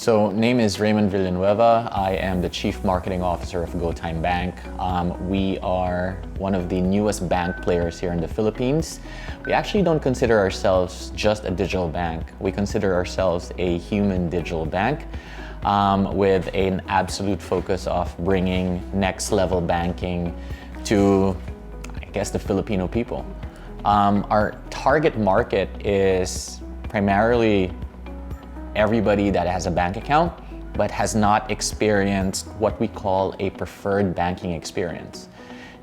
So name is Raymund Villanueva. I am the Chief Marketing Officer of GoTyme Bank. We are one of the newest bank players here in the Philippines. We actually don't consider ourselves just a digital bank. We consider ourselves a human digital bank with an absolute focus of bringing next level banking to, I guess, the Filipino people. Our target market is primarily everybody that has a bank account but has not experienced what we call a preferred banking experience.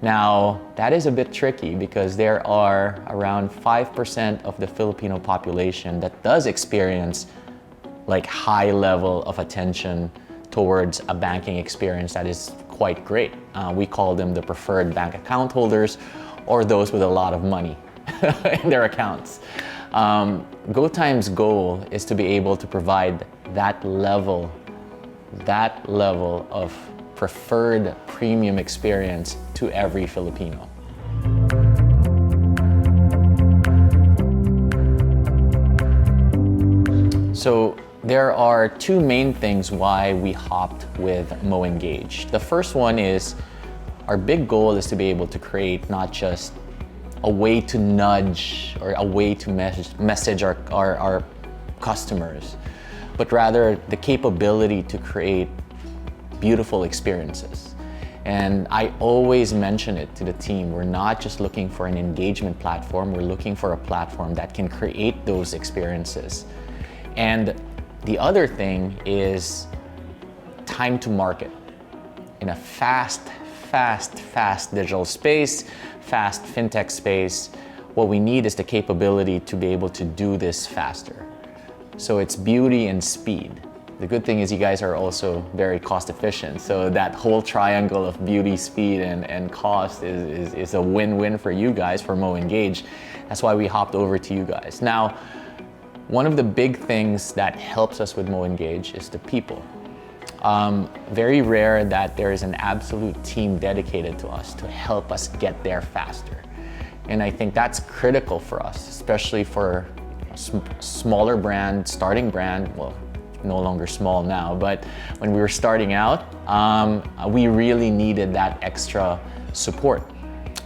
Now, that is a bit tricky because there are around 5% of the Filipino population that does experience like high level of attention towards a banking experience that is quite great. We call them the preferred bank account holders or those with a lot of money in their accounts. GoTyme's goal is to be able to provide that level of preferred premium experience to every Filipino. So there are two main things why we hopped with MoEngage. The first one is our big goal is to be able to create not just a way to nudge or a way to message our customers, but rather the capability to create beautiful experiences. And I always mention it to the team, we're not just looking for an engagement platform, we're looking for a platform that can create those experiences. And the other thing is time to market. In a fast digital space, fast fintech space, what we need is the capability to be able to do this faster. So it's beauty and speed. The good thing is you guys are also very cost efficient. So that whole triangle of beauty, speed, and cost is a win-win for you guys, for MoEngage. That's why we hopped over to you guys. Now, one of the big things that helps us with MoEngage is the people. Very rare that there is an absolute team dedicated to us to help us get there faster. And I think that's critical for us, especially for a smaller brand, starting brand, well, no longer small now, but when we were starting out, we really needed that extra support.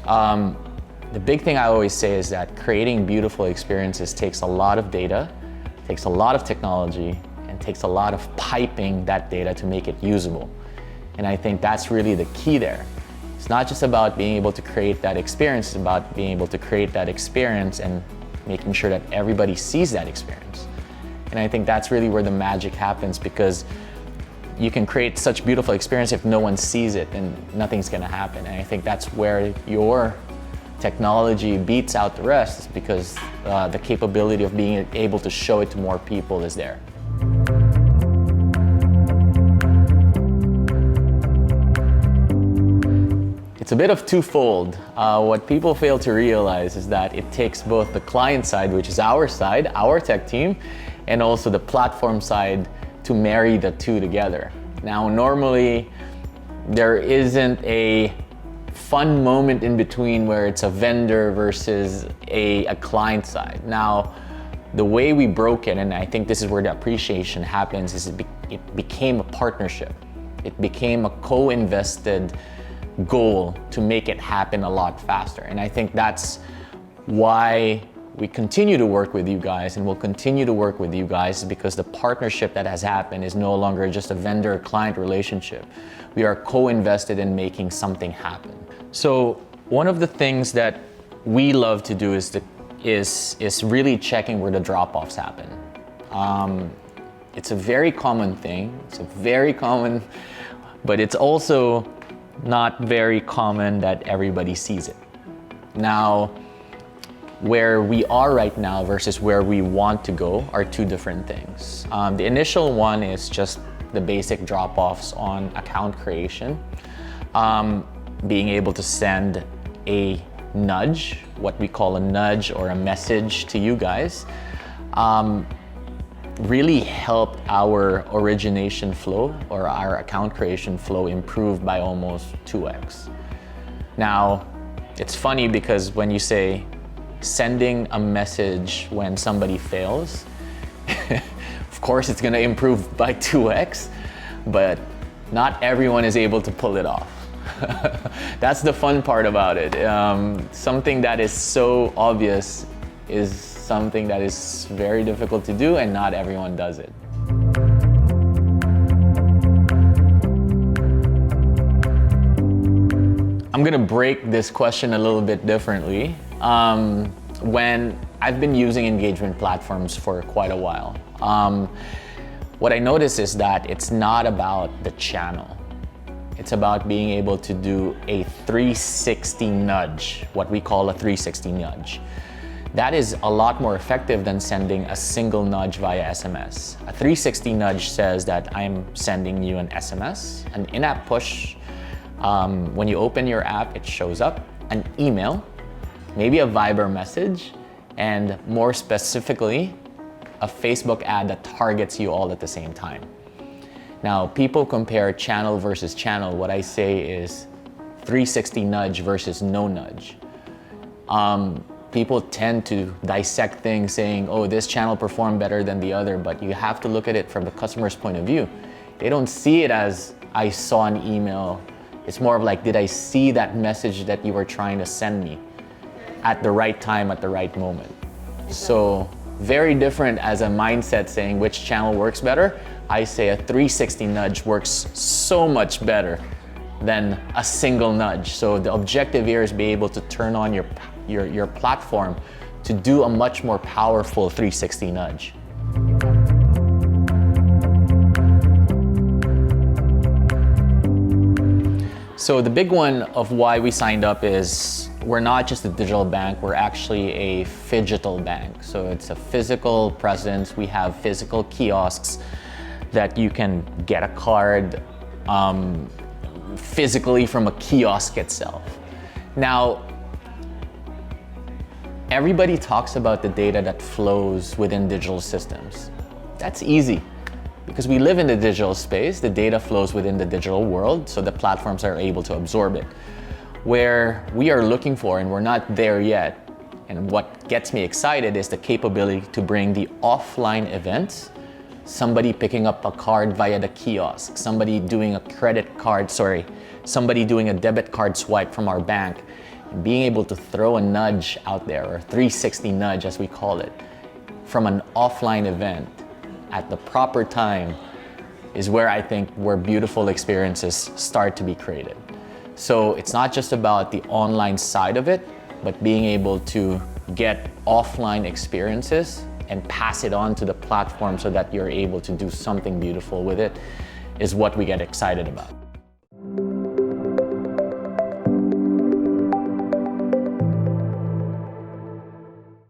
The big thing I always say is that creating beautiful experiences takes a lot of data, takes a lot of technology, and takes a lot of piping that data to make it usable. And I think that's really the key there. It's not just about being able to create that experience, it's about being able to create that experience and making sure that everybody sees that experience. And I think that's really where the magic happens, because you can create such beautiful experience if no one sees it, then nothing's gonna happen. And I think that's where your technology beats out the rest, is because the capability of being able to show it to more people is there. It's a bit of twofold. What people fail to realize is that it takes both the client side, which is our side, our tech team, and also the platform side to marry the two together. Now, normally there isn't a fun moment in between where it's a vendor versus a client side. Now, the way we broke it, and I think this is where the appreciation happens, is it became a partnership. It became a co-invested goal to make it happen a lot faster. And I think that's why we continue to work with you guys and will continue to work with you guys, because the partnership that has happened is no longer just a vendor-client relationship. We are co-invested in making something happen. So one of the things that we love to do is really checking where the drop-offs happen. It's a very common thing. But it's also not very common that everybody sees it. Now, where we are right now versus where we want to go are two different things. The initial one is just the basic drop-offs on account creation. Being able to send a nudge, what we call a nudge or a message to you guys, really helped our origination flow or our account creation flow improve by almost 2x. Now, it's funny because when you say sending a message when somebody fails, Of course, it's gonna improve by 2x, but not everyone is able to pull it off. That's the fun part about it. Something that is so obvious is something that is very difficult to do, and not everyone does it. I'm gonna break this question a little bit differently. When I've been using engagement platforms for quite a while, what I notice is that it's not about the channel. It's about being able to do a 360 nudge, what we call a 360 nudge. That is a lot more effective than sending a single nudge via SMS. A 360 nudge says that I'm sending you an SMS, an in-app push. When you open your app, it shows up, an email, maybe a Viber message, and more specifically, a Facebook ad that targets you all at the same time. Now, people compare channel versus channel. What I say is 360 nudge versus no nudge. People tend to dissect things saying, oh, this channel performed better than the other, but you have to look at it from the customer's point of view. They don't see it as, I saw an email. It's more of like, did I see that message that you were trying to send me at the right time, at the right moment? So very different as a mindset saying which channel works better. I say a 360 nudge works so much better than a single nudge. So the objective here is be able to turn on your platform to do a much more powerful 360 nudge. So the big one of why we signed up is we're not just a digital bank, we're actually a phygital bank. So it's a physical presence. We have physical kiosks that you can get a card physically from a kiosk itself. Now, everybody talks about the data that flows within digital systems. That's easy. Because we live in the digital space, the data flows within the digital world, so the platforms are able to absorb it. Where we are looking for, and we're not there yet, and what gets me excited is the capability to bring the offline events, somebody picking up a card via the kiosk, somebody doing a somebody doing a debit card swipe from our bank, and being able to throw a nudge out there, or 360 nudge as we call it, from an offline event at the proper time is where I think where beautiful experiences start to be created. So it's not just about the online side of it, but being able to get offline experiences and pass it on to the platform so that you're able to do something beautiful with it is what we get excited about.